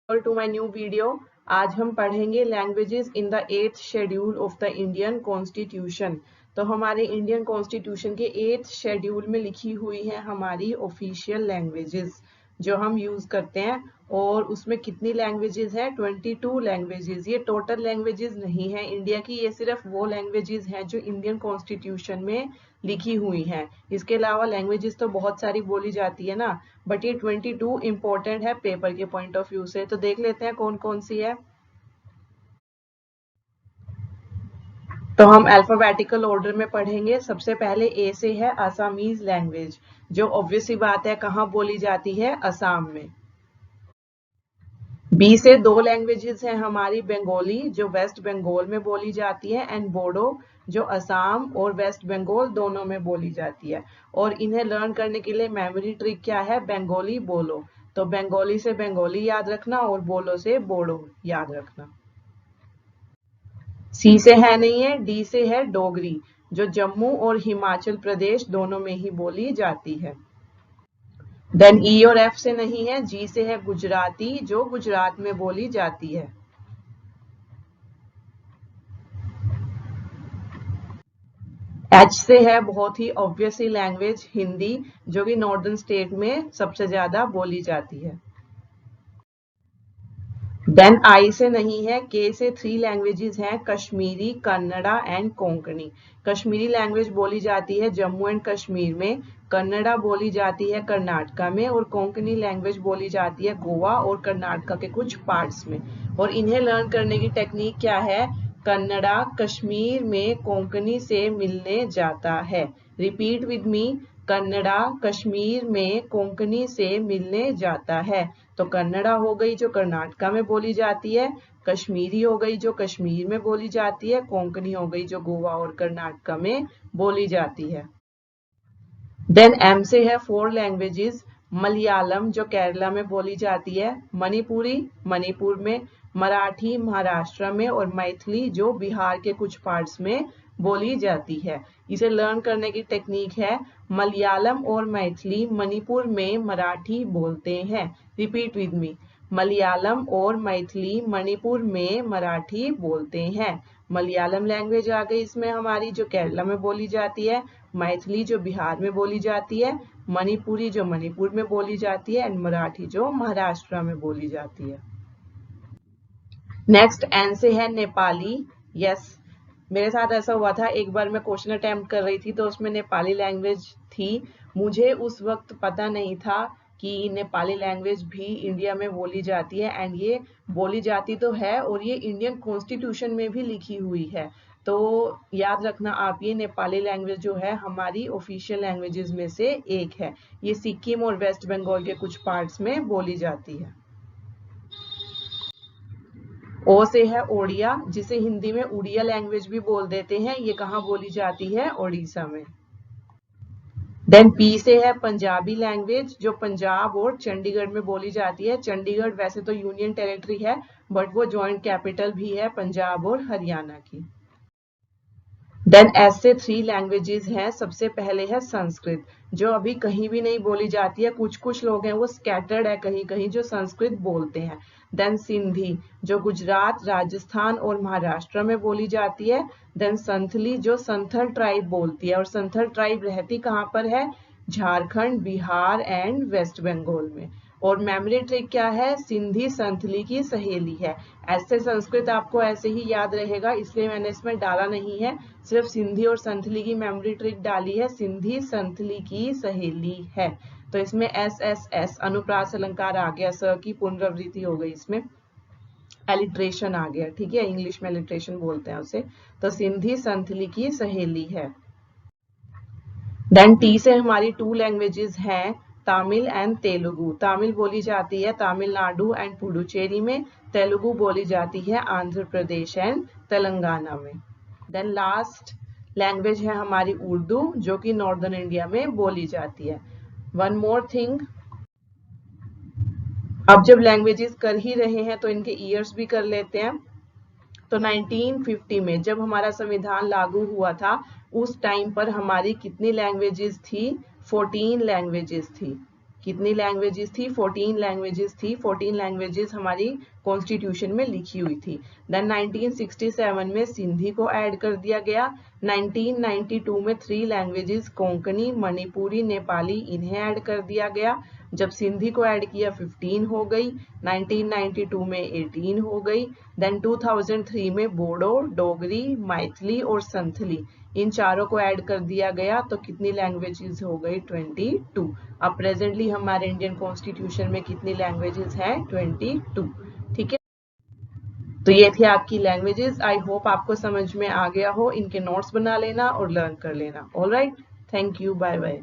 To my new video. आज हम पढ़ेंगे languages in the 8th schedule of the Indian constitution. तो हमारे इंडियन कॉन्स्टिट्यूशन के 8th शेड्यूल में लिखी हुई है हमारी ऑफिशियल लैंग्वेजेस जो हम यूज करते हैं। और उसमें कितनी लैंग्वेजेस हैं? 22 लैंग्वेजेस। ये टोटल लैंग्वेजेस नहीं है इंडिया की, ये सिर्फ वो लैंग्वेजेस हैं जो इंडियन कॉन्स्टिट्यूशन में लिखी हुई हैं। इसके अलावा लैंग्वेजेस तो बहुत सारी बोली जाती है ना, बट ये 22 इंपॉर्टेंट है पेपर के पॉइंट ऑफ व्यू से। तो देख लेते हैं कौन कौन सी है। तो हम अल्फाबेटिकल ऑर्डर में पढ़ेंगे। सबसे पहले ए से है असमीज लैंग्वेज, जो ऑब्वियस सी बात है कहाँ बोली जाती है? असम में। बी से दो लैंग्वेजेस हैं हमारी, बंगाली जो वेस्ट बंगाल में बोली जाती है, एंड बोडो जो असम और वेस्ट बंगाल दोनों में बोली जाती है। और इन्हें लर्न करने के लिए मेमोरी ट्रिक क्या है? बंगाली बोलो। तो बंगाली से बंगाली याद रखना और बोलो से बोडो याद रखना। सी से है नहीं है, डी से है डोगरी, जो जम्मू और हिमाचल प्रदेश दोनों में ही बोली जाती है। देन ई और एफ से नहीं है, जी से है गुजराती, जो गुजरात में बोली जाती है। एच से है बहुत ही ऑब्वियसली लैंग्वेज हिंदी, जो कि नॉर्दर्न स्टेट में सबसे ज्यादा बोली जाती है। देन आई से नहीं है, के से 3 लैंग्वेजेस हैं, कश्मीरी, कन्नड़ा एंड कोंकणी। कश्मीरी लैंग्वेज बोली जाती है जम्मू एंड कश्मीर में, कन्नड़ा बोली जाती है कर्नाटका में, और कोंकणी लैंग्वेज बोली जाती है गोवा और कर्नाटका के कुछ पार्ट्स में। और इन्हें लर्न करने की टेक्निक क्या है? कन्नड़ा कश्मीर में कोंकणी से मिलने जाता है। Repeat with me, Kannada Kashmir में कोंकणी से मिलने जाता है। तो कन्नड़ा हो गई जो कर्नाटका में बोली जाती है, कश्मीरी हो गई जो कश्मीर में बोली जाती है, कोंकणी हो गई जो गोवा और कर्नाटका में बोली जाती है। देन एम से है 4 लैंग्वेजेस, मलयालम जो केरला में बोली जाती है, मणिपुरी मणिपुर में, मराठी महाराष्ट्र में, और मैथिली जो बिहार के कुछ पार्ट्स में बोली जाती है। इसे लर्न करने की टेक्निक है, मलयालम और मैथिली मणिपुर में मराठी बोलते हैं। रिपीट विद मी, मलयालम और मैथिली मणिपुर में मराठी बोलते हैं। मलयालम लैंग्वेज आ गई इसमें हमारी, जो केरला में बोली जाती है, मैथिली जो बिहार में बोली जाती है, मणिपुरी जो मणिपुर में बोली जाती है, एंड मराठी जो महाराष्ट्र में बोली जाती है। नेक्स्ट एन से है नेपाली। यस, मेरे साथ ऐसा हुआ था, एक बार मैं क्वेश्चन अटेम्प्ट कर रही थी तो उसमें नेपाली लैंग्वेज थी। मुझे उस वक्त पता नहीं था कि नेपाली लैंग्वेज भी इंडिया में बोली जाती है, एंड ये बोली जाती तो है और ये इंडियन कॉन्स्टिट्यूशन में भी लिखी हुई है। तो याद रखना आप, ये नेपाली लैंग्वेज जो है हमारी ऑफिशियल लैंग्वेजेस में से एक है। ये सिक्किम और वेस्ट बंगाल के कुछ पार्ट्स में बोली जाती है। ओ से है ओडिया, जिसे हिंदी में उड़िया लैंग्वेज भी बोल देते हैं। ये कहाँ बोली जाती है? ओडिशा में। देन पी से है पंजाबी लैंग्वेज, जो पंजाब और चंडीगढ़ में बोली जाती है। चंडीगढ़ वैसे तो यूनियन टेरिटरी है, बट वो जॉइंट कैपिटल भी है पंजाब और हरियाणा की। देन एस से 3 लैंग्वेजेस हैं। सबसे पहले है संस्कृत, जो अभी कहीं भी नहीं बोली जाती है, कुछ कुछ लोग हैं वो स्कैटर्ड है कहीं कहीं जो संस्कृत बोलते हैं। देन सिंधी, जो गुजरात, राजस्थान और महाराष्ट्र में बोली जाती है। देन संथली, जो संथल ट्राइब बोलती है, और संथल ट्राइब रहती कहाँ पर है? झारखंड, बिहार एंड वेस्ट बंगाल में। और मेमोरी ट्रिक क्या है? सिंधी संथली की सहेली है। ऐसे संस्कृत आपको ऐसे ही याद रहेगा, इसलिए मैंने इसमें डाला नहीं है, सिर्फ सिंधी और संथली की मेमोरी ट्रिक डाली है। सिंधी संथली की सहेली है। तो इसमें एस एस एस अनुप्रास अलंकार आ गया, स की पुनरावृत्ति हो गई, इसमें एलिट्रेशन आ गया। ठीक है, इंग्लिश में एलिट्रेशन बोलते हैं उसे। तो सिंधी संथली की सहेली है। देन टी से हमारी 2 लैंग्वेजेस हैं, तमिल एंड तेलुगु। तमिल बोली जाती है तमिलनाडु एंड पुडुचेरी में, तेलुगु बोली जाती है आंध्र प्रदेश एंड तेलंगाना में। देन लास्ट लैंग्वेज है हमारी उर्दू, जो कि नॉर्दर्न इंडिया में बोली जाती है। वन मोर थिंग, अब जब लैंग्वेजेस कर ही रहे हैं तो इनके ईयर्स भी कर लेते हैं। तो 1950 में जब हमारा संविधान लागू हुआ था, उस टाइम पर हमारी कितनी लैंग्वेजेस थी? 14 लैंग्वेजेस थी। कितनी लैंग्वेजेस थी? 14 लैंग्वेजेस थी। 14 लैंग्वेजेस हमारी कॉन्स्टिट्यूशन में लिखी हुई थी। देन 1967 में सिंधी को ऐड कर दिया गया। 1992 में 3 लैंग्वेजेस कोंकणी, मणिपुरी, नेपाली इन्हें ऐड कर दिया गया। जब सिंधी को ऐड किया 15 हो गई। 1992 में 18 हो गई। देन 2003 में बोडो, डोगरी, मैथिली और संथली इन चारों को ऐड कर दिया गया। तो कितनी लैंग्वेजेस हो गई? 22। अब प्रेजेंटली हमारे इंडियन कॉन्स्टिट्यूशन में कितनी लैंग्वेजेस हैं? 22। ठीक है, तो ये थी आपकी लैंग्वेजेस। आई होप आपको समझ में आ गया हो। इनके नोट्स बना लेना और लर्न कर लेना। Alright, thank you, bye bye.